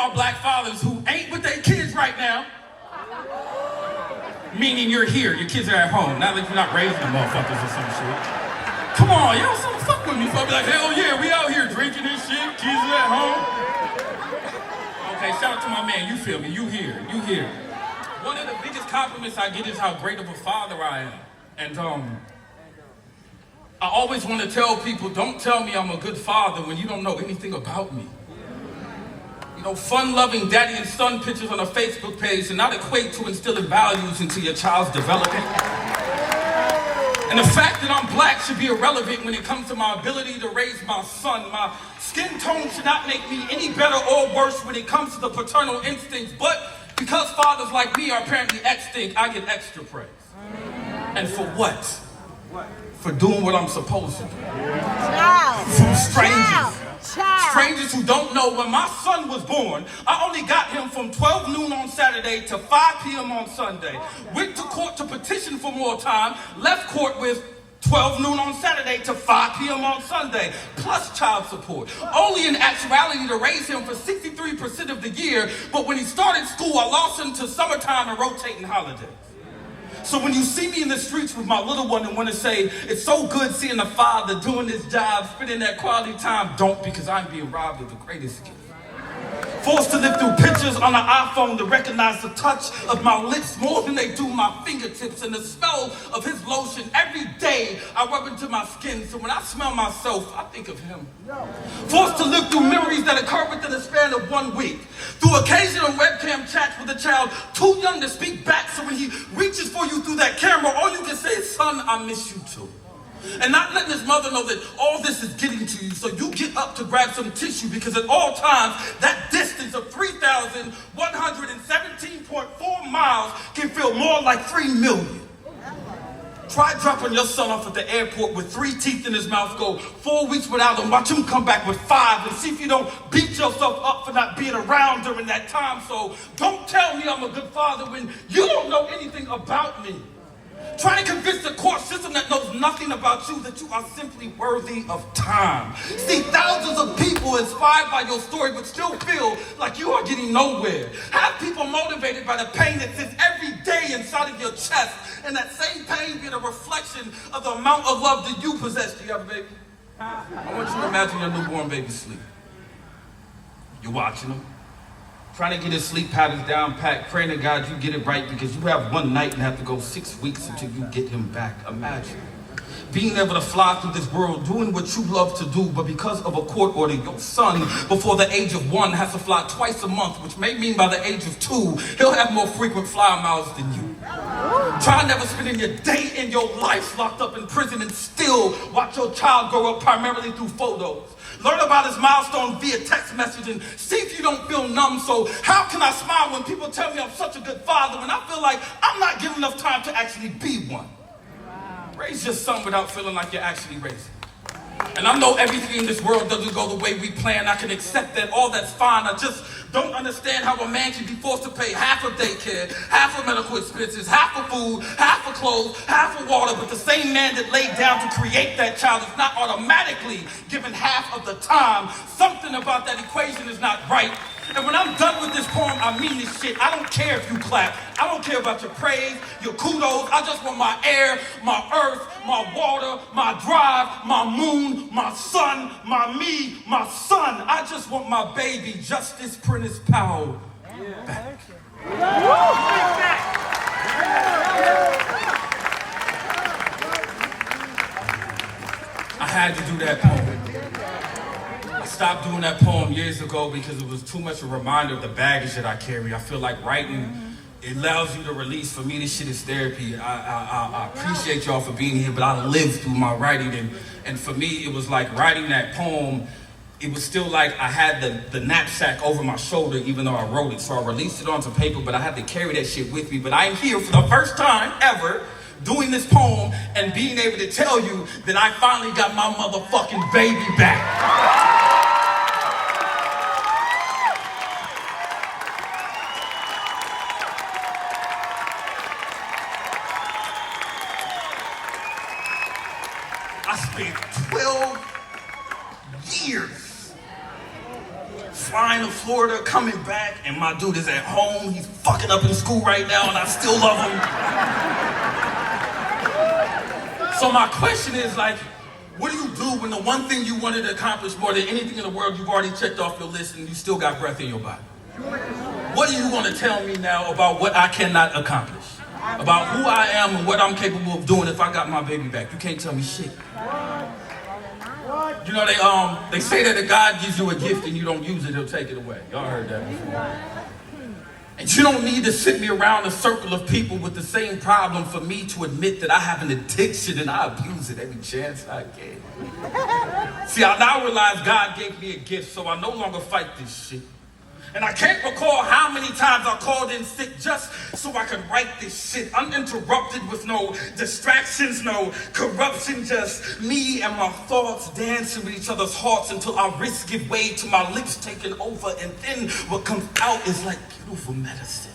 my black fathers who ain't with their kids right now. Meaning you're here, your kids are at home. Not like you're not raising the motherfuckers or some shit. Come on, y'all, some fuck with me. So I'll be like, hell yeah, we out here drinking this shit, kids are at home. Okay, shout out to my man, you feel me, you here. One of the biggest compliments I get is how great of a father I am. And I always want to tell people, don't tell me I'm a good father when you don't know anything about me. You know, fun-loving daddy and son pictures on a Facebook page do not equate to instilling values into your child's development. And the fact that I'm black should be irrelevant when it comes to my ability to raise my son. My skin tone should not make me any better or worse when it comes to the paternal instincts, but because fathers like me are apparently extinct, I get extra praise. And for what? For doing what I'm supposed to do. From strangers. Strangers who don't know, when my son was born, I only got him from 12 noon on Saturday to 5 p.m. on Sunday. Went to court to petition for more time, left court with 12 noon on Saturday to 5 p.m. on Sunday, plus child support. Only in actuality to raise him for 63% of the year, but when he started school, I lost him to summertime and rotating holidays. So when you see me in the streets with my little one and want to say, it's so good seeing a father doing this job, spending that quality time, don't, because I'm being robbed of the greatest gift. Forced to live through pictures on an iPhone to recognize the touch of my lips more than they do my fingertips, and the smell of his lotion every day I rub into my skin. So when I smell myself, I think of him. Forced to live through memories that occur within the span of 1 week. Through occasional webcam chats with a child too young to speak back, so when he reaches for you through that camera, all you can say is, son, I miss you too. And not letting his mother know that all this is getting to you, so you get up to grab some tissue, because at all times, that distance of 3,117.4 miles can feel more like 3 million. Try dropping your son off at the airport with 3 teeth in his mouth, go 4 weeks without him, watch him come back with 5, and see if you don't beat yourself up for not being around during that time. So don't tell me I'm a good father when you don't know anything about me. Trying to convince the court system that knows nothing about you that you are simply worthy of time. See, thousands of people inspired by your story but still feel like you are getting nowhere. Have people motivated by the pain that sits every day inside of your chest, and that same pain being a reflection of the amount of love that you possess. Do you have a baby? I want you to imagine your newborn baby sleep. You're watching him, trying to get his sleep patterns down pat, praying to God you get it right, because you have one night and have to go 6 weeks until you get him back. Imagine being able to fly through this world, doing what you love to do, but because of a court order, your son, before the age of 1, has to fly twice a month, which may mean by the age of 2, he'll have more frequent fly miles than you. Try never spending your day in your life locked up in prison and still watch your child grow up primarily through photos. Learn about his milestone via text message and see if you don't feel numb. So how can I smile when people tell me I'm such a good father when I feel like I'm not giving enough time to actually be one? Raise your son without feeling like you're actually raising. And I know everything in this world doesn't go the way we plan. I can accept that. All that's fine. I just don't understand how a man can be forced to pay half of daycare, half of medical expenses, half of food, half of clothes, half of water, but the same man that laid down to create that child is not automatically given half of the time. Something about that equation is not right. And when I'm done with this poem, I mean this shit. I don't care if you clap. I don't care about your praise, your kudos. I just want my air, my earth, my water, my drive, my moon, my sun, my me, my son. I just want my baby, Justice Prentice Powell, back. I had to do that poem. I stopped doing that poem years ago because it was too much a reminder of the baggage that I carry. I feel like writing, it allows you to release. For me, this shit is therapy. I appreciate y'all for being here, but I lived through my writing. And for me, it was like writing that poem, it was still like I had the knapsack over my shoulder even though I wrote it. So I released it onto paper, but I had to carry that shit with me. But I am here for the first time ever doing this poem and being able to tell you that I finally got my motherfucking baby back. I spent 12 years flying to Florida, coming back, and my dude is at home. He's fucking up in school right now, and I still love him. So my question is, like, what do you do when the one thing you wanted to accomplish more than anything in the world you've already checked off your list and you still got breath in your body? What are you going to tell me now about what I cannot accomplish? About who I am and what I'm capable of doing if I got my baby back? You can't tell me shit. You know, they say that if God gives you a gift and you don't use it, he'll take it away. Y'all heard that before. And you don't need to sit me around a circle of people with the same problem for me to admit that I have an addiction and I abuse it every chance I get. See, I now realize God gave me a gift, so I no longer fight this shit. And I can't recall how many times I called in sick just so I could write this shit uninterrupted with no distractions, no corruption, just me and my thoughts dancing with each other's hearts until our wrists give way to my lips taking over, and then what comes out is like beautiful medicine.